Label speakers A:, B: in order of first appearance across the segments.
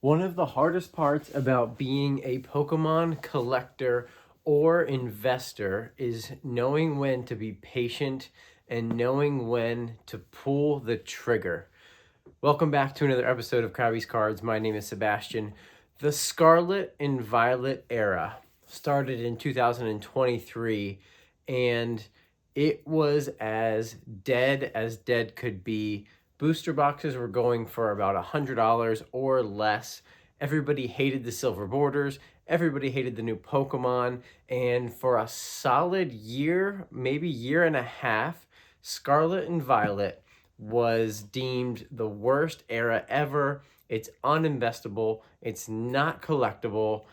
A: One of the hardest parts about being a Pokemon collector or investor is knowing when to be patient and knowing when to pull the trigger. Welcome back to another episode of Krabby's Cards. My name is Sebastian. The Scarlet and Violet era started in 2023, and it was as dead could be. Booster boxes were going for about $100 or less. Everybody hated the silver borders. Everybody hated the new Pokemon. And for a solid year, maybe year and a half, Scarlet and Violet was deemed the worst era ever. It's uninvestable. It's not collectible.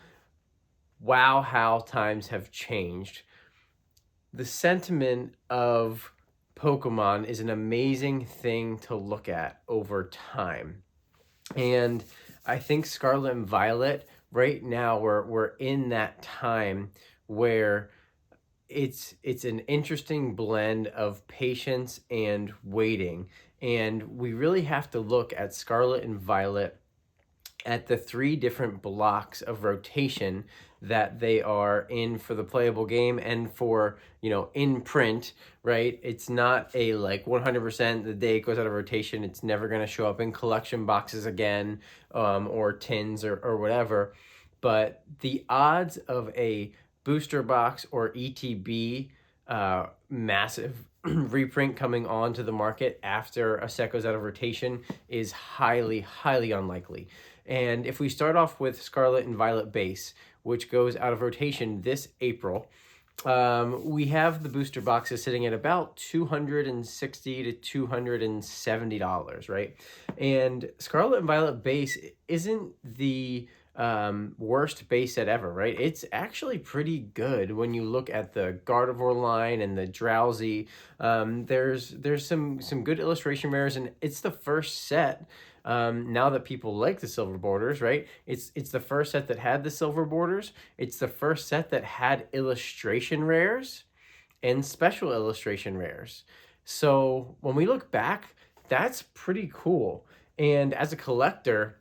A: Wow, how times have changed. The sentiment of Pokemon is an amazing thing to look at over time. And I think Scarlet and Violet, right now, we're in that time where it's an interesting blend of patience and waiting. And we really have to look at Scarlet and Violet at the three different blocks of rotation that they are in for the playable game and for, in print, right? It's not a like 100% the day it goes out of rotation, it's never going to show up in collection boxes again, or tins or whatever. But the odds of a booster box or ETB massive reprint coming onto the market after a set goes out of rotation is highly, highly unlikely. And if we start off with Scarlet and Violet base, which goes out of rotation this April, we have the booster boxes sitting at about $260 to $270, right? And Scarlet and Violet base isn't the worst base set ever, right? It's actually pretty good when you look at the Gardevoir line and the Drowsy. There's some good illustration rares, and it's the first set. Now that people like the silver borders, right? It's the first set that had the silver borders. It's the first set that had illustration rares and special illustration rares. So when we look back, that's pretty cool. And as a collector,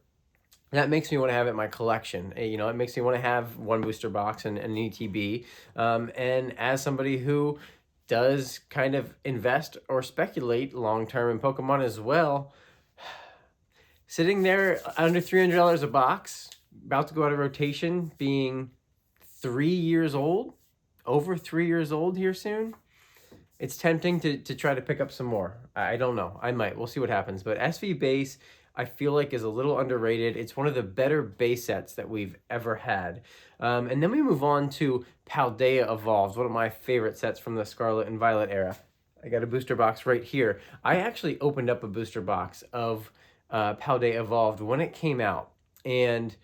A: that makes me want to have it in my collection. It makes me want to have one booster box and an ETB. And as somebody who does kind of invest or speculate long-term in Pokemon as well, sitting there under $300 a box, about to go out of rotation, being 3 years old, over 3 years old here soon, it's tempting to try to pick up some more. I don't know. I might. We'll see what happens. But SV base, I feel like, is a little underrated. It's one of the better base sets that we've ever had. And then we move on to Paldea Evolved, one of my favorite sets from the Scarlet and Violet era. I got a booster box right here. I actually opened up a booster box of Paldea Evolved when it came out. And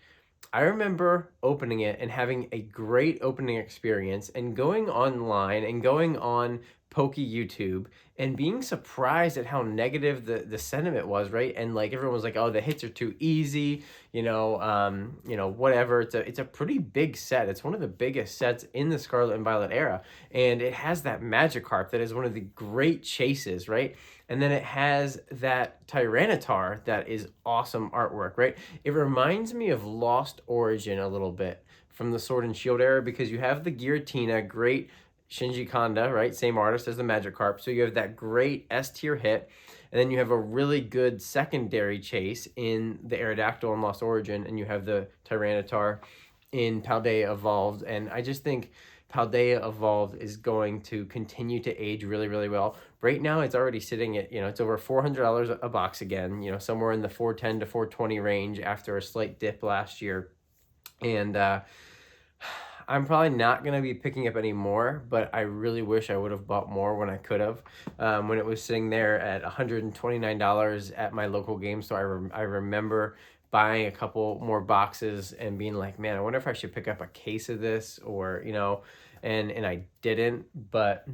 A: I remember opening it and having a great opening experience and going online and going on Poke YouTube and being surprised at how negative the sentiment was, right? And like everyone was like, "Oh, the hits are too easy," whatever. It's a pretty big set. It's one of the biggest sets in the Scarlet and Violet era, and it has that Magikarp that is one of the great chases, right? And then it has that Tyranitar that is awesome artwork, right? It reminds me of Lost Origin a little bit from the Sword and Shield era, because you have the Giratina, great Shinji Kanda, right? Same artist as the Magikarp. So you have that great S tier hit, and then you have a really good secondary chase in the Aerodactyl in Lost Origin, and you have the Tyranitar in Paldea Evolved. And I just think Paldea Evolved is going to continue to age really, really well. Right now, it's already sitting at, it's over $400 a box again, somewhere in the $410 to $420 range after a slight dip last year. And I'm probably not going to be picking up any more, but I really wish I would have bought more when I could have. When it was sitting there at $129 at my local game store, I remember buying a couple more boxes and being like, man, I wonder if I should pick up a case of this, or, and I didn't, but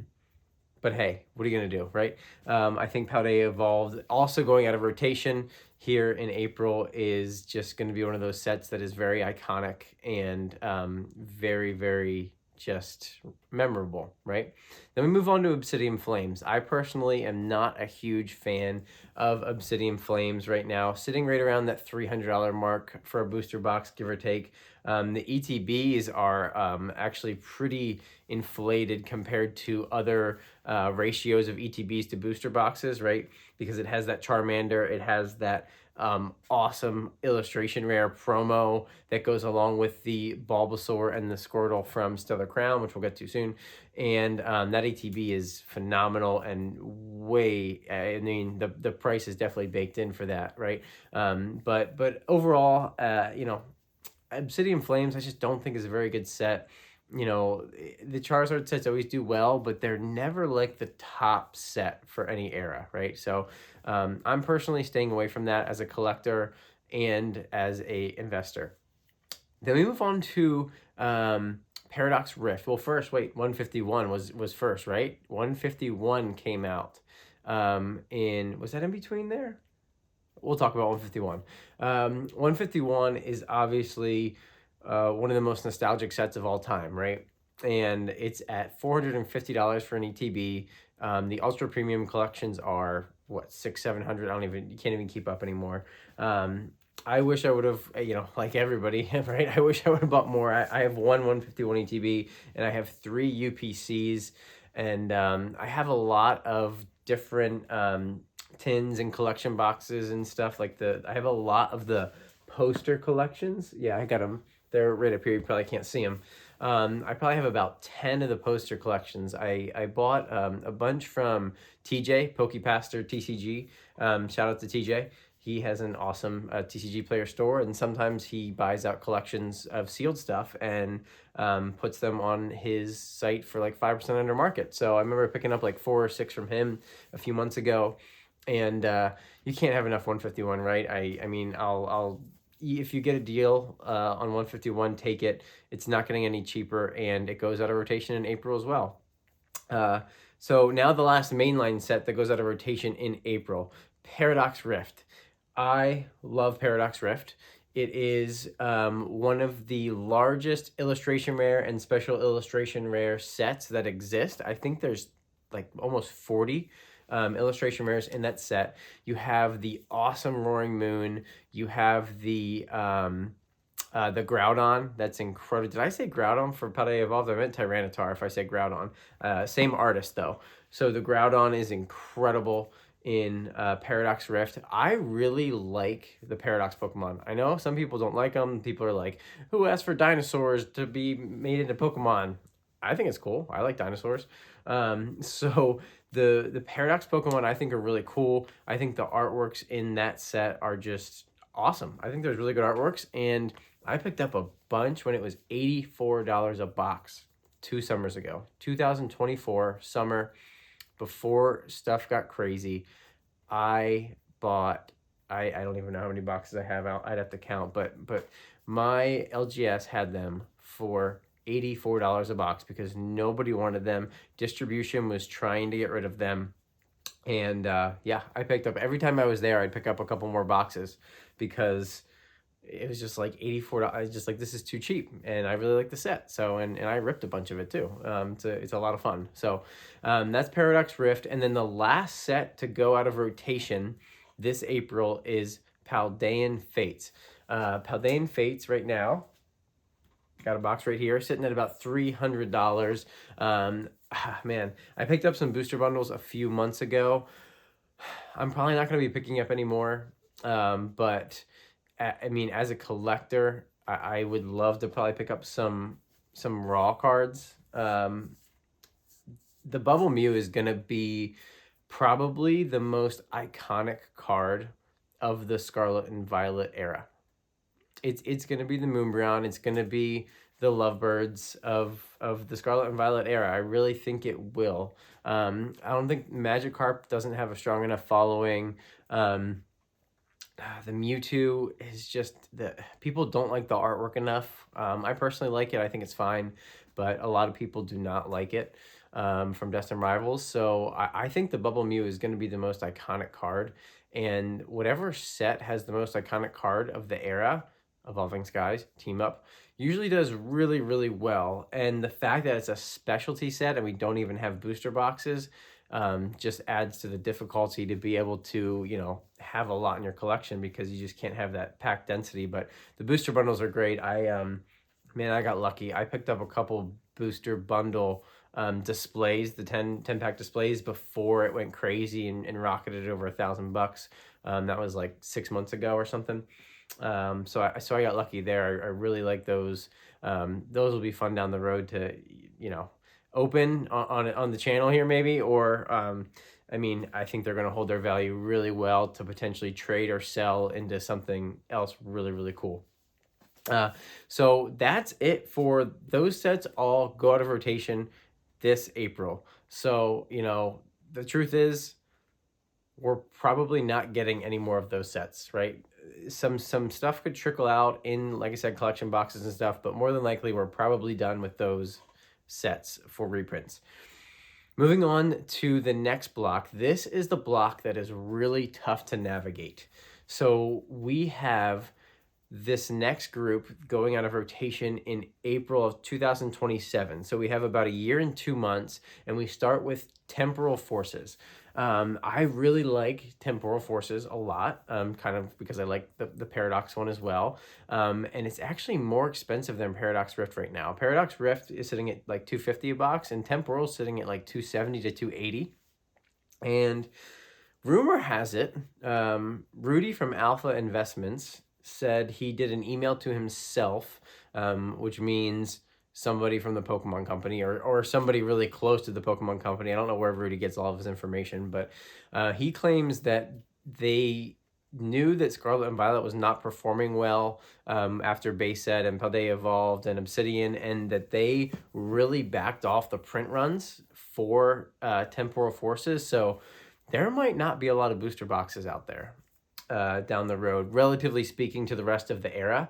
A: hey, what are you going to do, right? I think Paldea Evolved, also going out of rotation here in April, is just going to be one of those sets that is very iconic and very, very just memorable, right? Then we move on to Obsidian Flames. I personally am not a huge fan of Obsidian Flames right now, sitting right around that $300 mark for a booster box, give or take. The ETBs are actually pretty inflated compared to other ratios of ETBs to booster boxes, right? Because it has that Charmander, it has that awesome illustration rare promo that goes along with the Bulbasaur and the Squirtle from Stellar Crown, which we'll get to soon. And that ATB is phenomenal and way, I mean, the price is definitely baked in for that, right? But overall, Obsidian Flames, I just don't think is a very good set. The Charizard sets always do well, but they're never like the top set for any era, right? So I'm personally staying away from that as a collector and as a investor. Then we move on to Paradox Rift. Well, first, wait, 151 was first, right? 151 came out was that in between there? We'll talk about 151. 151 is obviously one of the most nostalgic sets of all time, right? And it's at $450 for an ETB. The ultra premium collections are what, 600-700. You can't even keep up anymore. I wish I would have, like everybody, right? I wish I would have bought more. I have one 151 ETB and I have 3 UPCs, and I have a lot of different tins and collection boxes and stuff. I have a lot of the poster collections. Yeah, I got them. They're right up here. You probably can't see them. I probably have about 10 of the poster collections. I bought a bunch from TJ, Pokepaster TCG. Shout out to TJ. He has an awesome TCG player store, and sometimes he buys out collections of sealed stuff and puts them on his site for like 5% under market. So I remember picking up like 4 or 6 from him a few months ago, and you can't have enough 151, right? I mean, I'll if you get a deal on 151, take it. It's not getting any cheaper, and it goes out of rotation in April as well. So now the last mainline set that goes out of rotation in April, Paradox Rift. I love Paradox Rift. It is one of the largest illustration rare and special illustration rare sets that exist. I think there's like almost 40 illustration rares in that set. You have the awesome Roaring Moon. You have the Groudon. That's incredible. Did I say Groudon for Paldea Evolved? I meant Tyranitar if I said Groudon. Same artist though. So the Groudon is incredible in Paradox Rift. I really like the Paradox Pokemon. I know some people don't like them. People are like, who asked for dinosaurs to be made into Pokemon? I think it's cool. I like dinosaurs. So the Paradox Pokemon I think are really cool. I think the artworks in that set are just awesome. I think there's really good artworks, and I picked up a bunch when it was $84 a box 2 summers ago. 2024 summer, before stuff got crazy. I bought, I don't even know how many boxes I have out. I'd have to count, but my LGS had them for $84 a box because nobody wanted them. Distribution was trying to get rid of them. And yeah, I picked up, every time I was there, I'd pick up a couple more boxes because it was just like $84. I was just like, this is too cheap, and I really like the set. So and I ripped a bunch of it too. It's a lot of fun. So that's Paradox Rift, and then the last set to go out of rotation this April is Paldean Fates. Paldean Fates right now, got a box right here sitting at about $300. Man, I picked up some booster bundles a few months ago. I'm probably not going to be picking up any more, but I mean, as a collector, I would love to probably pick up some raw cards. The Bubble Mew is going to be probably the most iconic card of the Scarlet and Violet era. It's going to be the Moonbreon. It's going to be the Lovebirds of the Scarlet and Violet era. I really think it will. I don't think Magikarp doesn't have a strong enough following. The Mewtwo is just, people don't like the artwork enough. I personally like it. I think it's fine, but a lot of people do not like it from Destined Rivals. So I think the Bubble Mew is going to be the most iconic card, and whatever set has the most iconic card of the era, Evolving Skies team up usually does really, really well. And the fact that it's a specialty set and we don't even have booster boxes just adds to the difficulty to be able to, have a lot in your collection because you just can't have that pack density. But the booster bundles are great. I got lucky. I picked up a couple booster bundle displays, the 10 pack displays before it went crazy and rocketed over $1,000. That was like 6 months ago or something. So I got lucky there. I really like those. Those will be fun down the road to, open on the channel here maybe, or I think they're going to hold their value really well to potentially trade or sell into something else really, really cool. So that's it for those sets. All go out of rotation this April. So, the truth is we're probably not getting any more of those sets, right? Some stuff could trickle out in, like I said, collection boxes and stuff, but more than likely we're probably done with those sets for reprints. Moving on to the next block. This is the block that is really tough to navigate. So we have this next group going out of rotation in April of 2027. So we have about a year and 2 months, and we start with Temporal Forces. I really like Temporal Forces a lot, kind of because I like the Paradox one as well. And it's actually more expensive than Paradox Rift right now. Paradox Rift is sitting at like $250 a box, and Temporal is sitting at like $270 to $280. And rumor has it, Rudy from Alpha Investments said he did an email to himself, which means somebody from the Pokemon Company or somebody really close to the Pokemon Company. I don't know where Rudy gets all of his information, but he claims that they knew that Scarlet and Violet was not performing well after base set and Paldea Evolved and Obsidian, and that they really backed off the print runs for Temporal Forces. So there might not be a lot of booster boxes out there down the road, relatively speaking, to the rest of the era.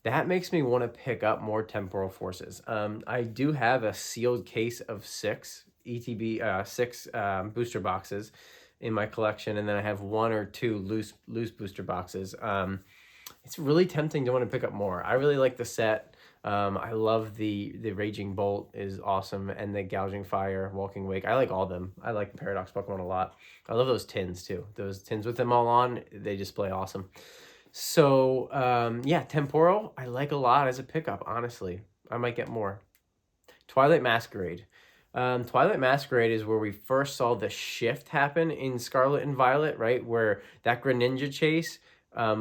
A: That makes me want to pick up more Temporal Forces. I do have a sealed case of 6 booster boxes in my collection, and then I have 1 or 2 loose booster boxes. It's really tempting to want to pick up more. I really like the set. I love the Raging Bolt is awesome, and the Gouging Fire, Walking Wake. I like all of them. I like the Paradox Pokemon a lot. I love those tins too. Those tins with them all on, they just play awesome. So Temporal I like a lot as a pickup. Honestly, I might get more. Twilight Masquerade. Twilight Masquerade is where we first saw the shift happen in Scarlet and Violet, right? Where that Greninja chase.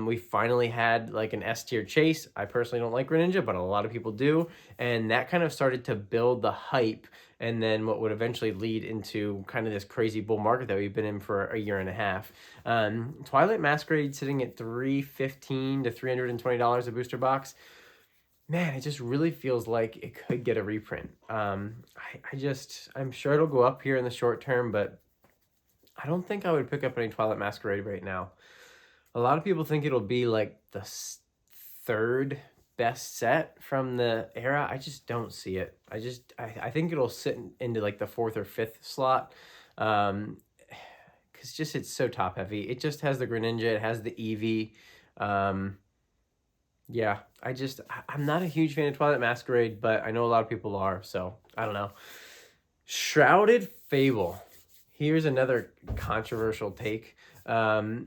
A: We finally had like an S tier chase. I personally don't like Greninja, but a lot of people do. And that kind of started to build the hype, and then what would eventually lead into kind of this crazy bull market that we've been in for a year and a half. Twilight Masquerade sitting at $315 to $320 a booster box. Man, it just really feels like it could get a reprint. I'm sure it'll go up here in the short term, but I don't think I would pick up any Twilight Masquerade right now. A lot of people think it'll be like the third best set from the era. I just don't see it. I think it'll sit into like the 4th or 5th slot. Because just it's so top heavy. It just has the Greninja. It has the Eevee. I'm not a huge fan of Twilight Masquerade, but I know a lot of people are, so I don't know. Shrouded Fable. Here's another controversial take.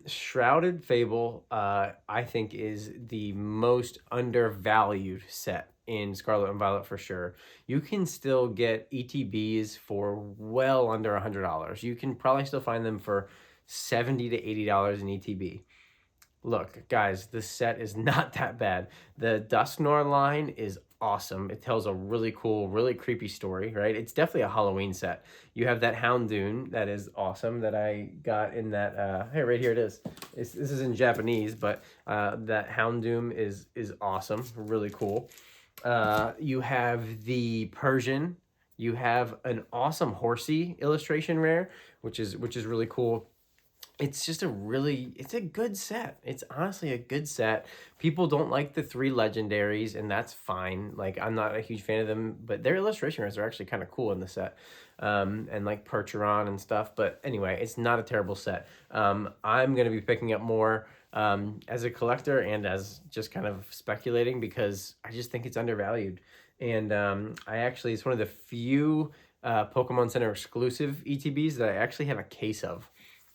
A: Shrouded Fable, I think, is the most undervalued set in Scarlet and Violet for sure. You can still get ETBs for well under $100. You can probably still find them for $70 to $80 in ETB. Look, guys, this set is not that bad. The Dusknoir line is awesome. It tells a really cool, really creepy story, right? It's definitely a Halloween set. You have that Houndoom that is awesome that I got in that, hey, right here it is. This is in Japanese, but that Houndoom is awesome, really cool. You have the Persian. You have an awesome Horsey illustration rare, which is really cool. It's just it's a good set. It's honestly a good set. People don't like the 3 legendaries, and that's fine. Like, I'm not a huge fan of them, but their illustration rares are actually kind of cool in the set. And like Percheron and stuff. But anyway, it's not a terrible set. I'm going to be picking up more as a collector and as just kind of speculating, because I just think it's undervalued. And I actually, it's one of the few Pokemon Center exclusive ETBs that I actually have a case of.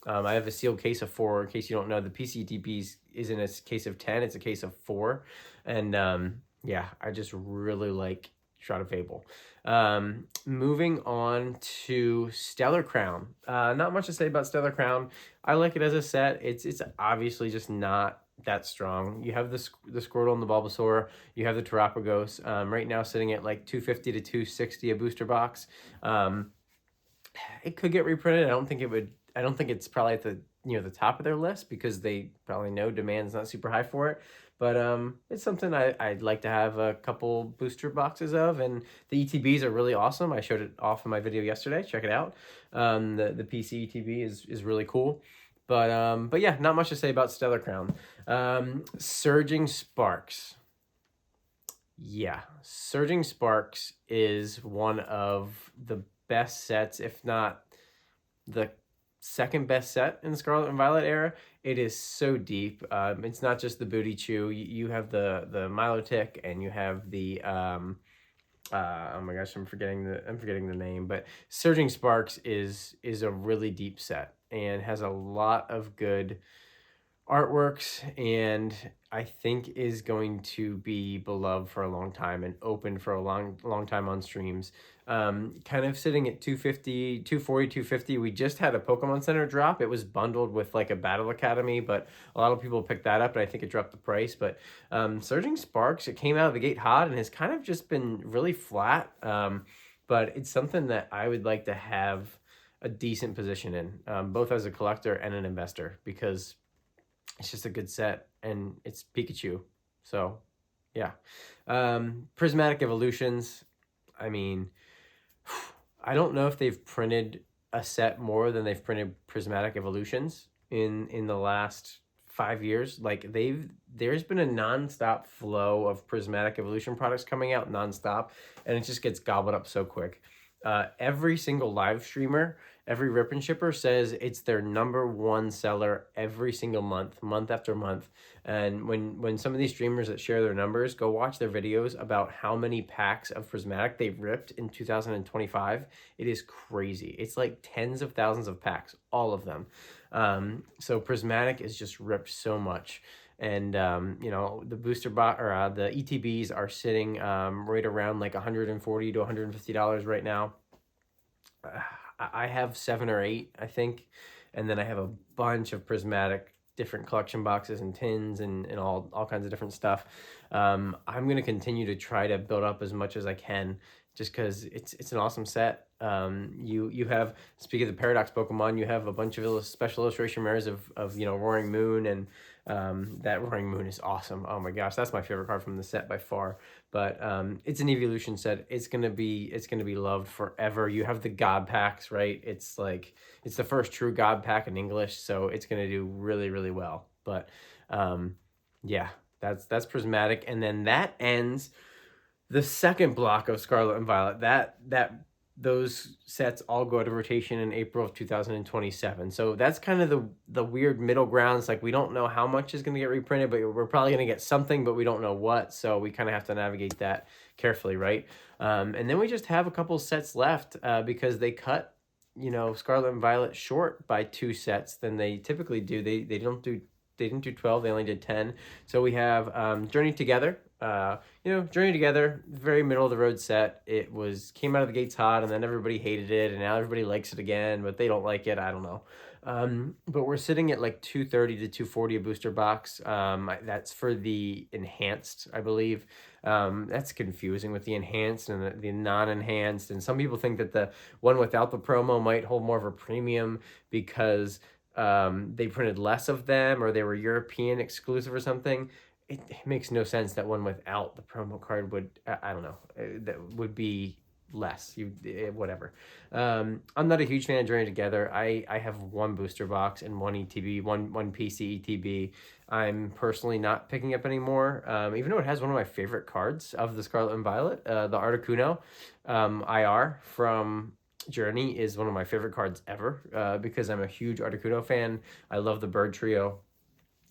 A: I have a sealed case of 4. In case you don't know, the PC ETBs isn't a case of 10, it's a case of 4. And yeah, I just really like Shroud of Fable. Moving on to Stellar Crown. Not much to say about Stellar Crown. I like it as a set. It's obviously just not that strong. You have the Squirtle and the Bulbasaur. You have the Terapagos. Right now sitting at like 250 to 260 a booster box. It could get reprinted. I don't think it would. I don't think it's probably at the the top of their list, because they probably know demand's not super high for it. But it's something I'd like to have a couple booster boxes of, and the ETBs are really awesome. I showed it off in my video yesterday. Check it out. The PC ETB is really cool. But yeah, not much to say about Stellar Crown. Surging Sparks. Yeah, Surging Sparks is one of the best sets, if not the second best set in the Scarlet and Violet era. It is so deep. It's not just the Booty Chew. You have the Milotic, and you have the oh my gosh, I'm forgetting the name. But Surging Sparks is a really deep set and has a lot of good artworks, and I think is going to be beloved for a long time and open for a long time on streams. Kind of sitting at 250, 240, 250. We just had a Pokemon Center drop. It was bundled with like a Battle Academy, but a lot of people picked that up, and I think it dropped the price. But Surging Sparks, it came out of the gate hot and has kind of just been really flat. But it's something that I would like to have a decent position in, both as a collector and an investor, because it's just a good set, and it's Pikachu. So, yeah. Prismatic Evolutions. I mean, I don't know if they've printed a set more than they've printed Prismatic Evolutions in the last 5 years. Like, there's been a nonstop flow of Prismatic Evolution products coming out nonstop, and it just gets gobbled up so quick. Every single live streamer, every rip and shipper says it's their #1 seller every single month after month. And when some of these streamers that share their numbers, go watch their videos about how many packs of Prismatic they've ripped in 2025, it is crazy. It's like tens of thousands of packs, all of them. So Prismatic is just ripped so much. And the booster bot, or the ETBs are sitting right around like $140 to $150 right now. I have 7 or 8, I think, and then I have a bunch of Prismatic different collection boxes and tins and all kinds of different stuff. I'm gonna continue to try to build up as much as I can, just because it's an awesome set. You have, speaking of the Paradox Pokemon, you have a bunch of special illustration rares of Roaring Moon, and that Roaring Moon is awesome. Oh my gosh, that's my favorite card from the set by far. But it's an evolution set. It's gonna be loved forever. You have the God packs, right? It's like, it's the first true God pack in English, so it's gonna do really, really well. But yeah, that's Prismatic, and then that ends the second block of Scarlet and Violet. Those sets all go out of rotation in April of 2027. So that's kind of the weird middle grounds. Like, we don't know how much is going to get reprinted, but we're probably going to get something, but we don't know what. So we kind of have to navigate that carefully, right? And then we just have a couple sets left, because they cut, Scarlet and Violet short by 2 sets than they typically do. They didn't do 12, they only did 10. So we have Journey Together. Journey Together, very middle of the road set. It came out of the gates hot, and then everybody hated it, and now everybody likes it again, but they don't like it. I don't know. But we're sitting at like 230 to 240 a booster box. That's for the enhanced, I believe. That's confusing with the enhanced and the non-enhanced, and some people think that the one without the promo might hold more of a premium because they printed less of them, or they were European exclusive or something. It makes no sense that one without the promo card would, I don't know, that would be less. Whatever. I'm not a huge fan of Journey Together. I have 1 booster box and 1 ETB, one PC ETB. I'm personally not picking up anymore, even though it has one of my favorite cards of the Scarlet and Violet, the Articuno IR from Journey is one of my favorite cards ever, because I'm a huge Articuno fan. I love the bird trio.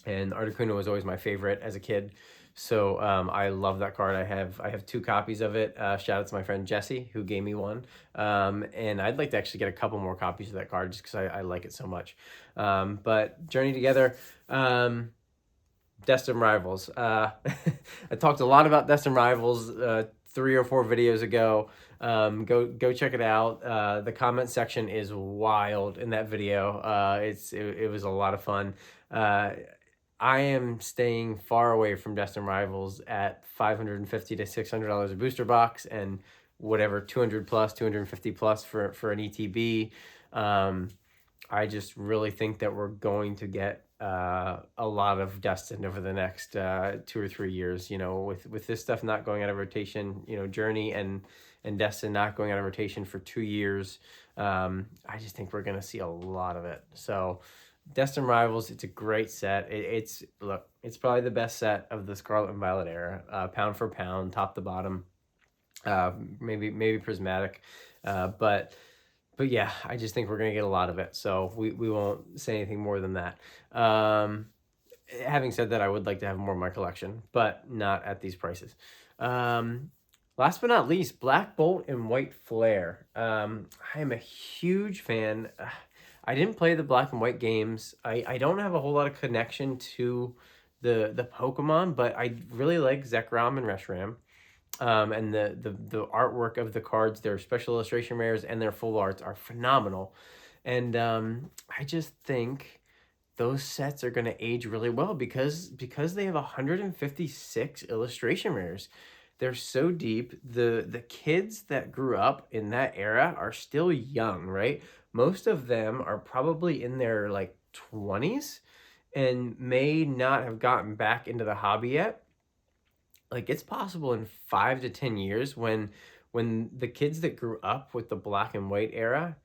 A: and Articuno was always my favorite as a kid. So I love that card. I have 2 copies of it. Shout out to my friend Jesse who gave me one. And I'd like to actually get a couple more copies of that card just because I like it so much. But Journey Together, Destined Rivals. I talked a lot about Destined Rivals 3 or 4 videos ago. Go check it out. The comment section is wild in that video. It was a lot of fun. I am staying far away from Destined Rivals at $550 to $600 a booster box, and whatever 200 plus, 250 plus for an ETB. I just really think that we're going to get a lot of Destined over the next 2 or 3 years. You know, with this stuff not going out of rotation, you know, Journey and Destined not going out of rotation for 2 years. I just think we're gonna see a lot of it. So Destined Rivals, it's a great set. It's probably the best set of the Scarlet and Violet era, pound for pound, top to bottom. Maybe Prismatic, but yeah, I just think we're gonna get a lot of it. So we won't say anything more than that. Having said that, I would like to have more in my collection, but not at these prices. Last but not least, Black Bolt and White Flare. I am a huge fan. I didn't play the Black and White games. I don't have a whole lot of connection to the Pokemon, but I really like Zekrom and Reshiram. And the artwork of the cards, their special illustration rares and their full arts are phenomenal. And I just think those sets are going to age really well because they have 156 illustration rares. They're so deep. The kids that grew up in that era are still young, right? Most of them are probably in their like 20s and may not have gotten back into the hobby yet. Like, it's possible in 5 to 10 years when the kids that grew up with the Black and White era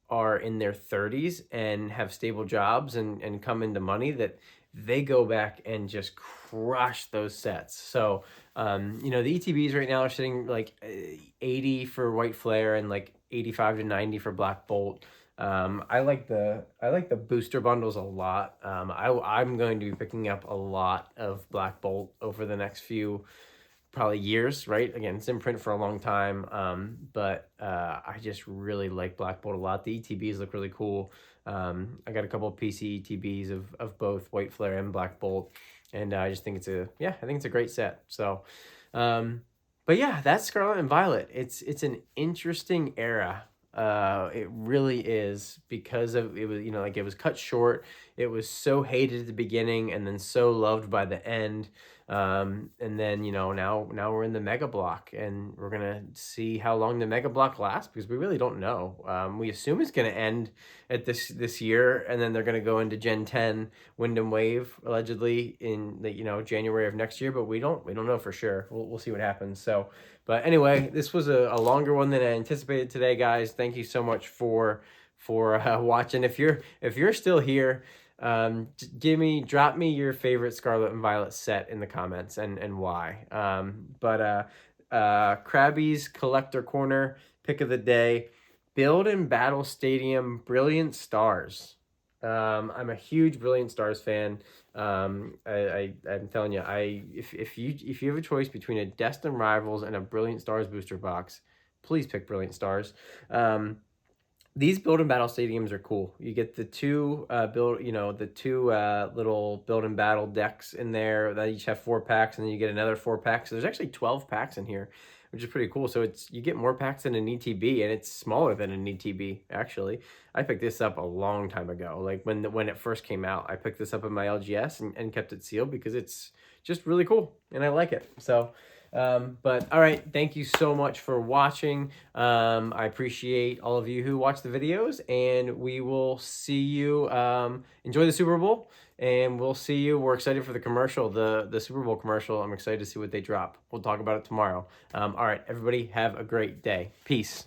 A: are in their 30s and have stable jobs and come into money, that they go back and just crush those sets. So you know, the ETBs right now are sitting like 80 for White Flare and like 85 to 90 for Black Bolt. I like the booster bundles a lot. I'm going to be picking up a lot of Black Bolt over the next few probably years, right? Again, it's in print for a long time, but I just really like Black Bolt a lot. The ETBs look really cool. I got a couple of PC ETBs of both White Flare and Black Bolt, and I just think I think it's a great set. So, but yeah, that's Scarlet and Violet. It's an interesting era. It really is, because of it was, you know, like, it was cut short. It was so hated at the beginning and then so loved by the end. And then, you know, now we're in the Mega Block, and we're gonna see how long the Mega Block lasts, because we really don't know. We assume it's gonna end at this year, and then they're gonna go into Gen 10 Wind and Wave allegedly in the, you know, January of next year, but we don't know for sure. We'll see what happens. So, but anyway, this was a longer one than I anticipated today, guys. Thank you so much for watching. If you're still here, drop me your favorite Scarlet and Violet set in the comments and why. Krabby's Collector Corner pick of the day: Build and Battle Stadium Brilliant Stars. I'm a huge Brilliant Stars fan. I'm telling you, if you have a choice between a Destined Rivals and a Brilliant Stars booster box, please pick Brilliant Stars. These Build and Battle Stadiums are cool. You get the two little Build and Battle decks in there that each have 4 packs, and then you get another 4 packs. So there's actually 12 packs in here, which is pretty cool. So you get more packs than an ETB, and it's smaller than an ETB, actually. I picked this up a long time ago. Like, when it first came out, I picked this up in my LGS and kept it sealed because it's just really cool, and I like it. So, but all right, thank you so much for watching. I appreciate all of you who watch the videos, and we will see you. Enjoy the Super Bowl, and we'll see you. We're excited for the commercial, the Super Bowl commercial. I'm excited to see what they drop. We'll talk about it tomorrow. All right, everybody, have a great day. Peace.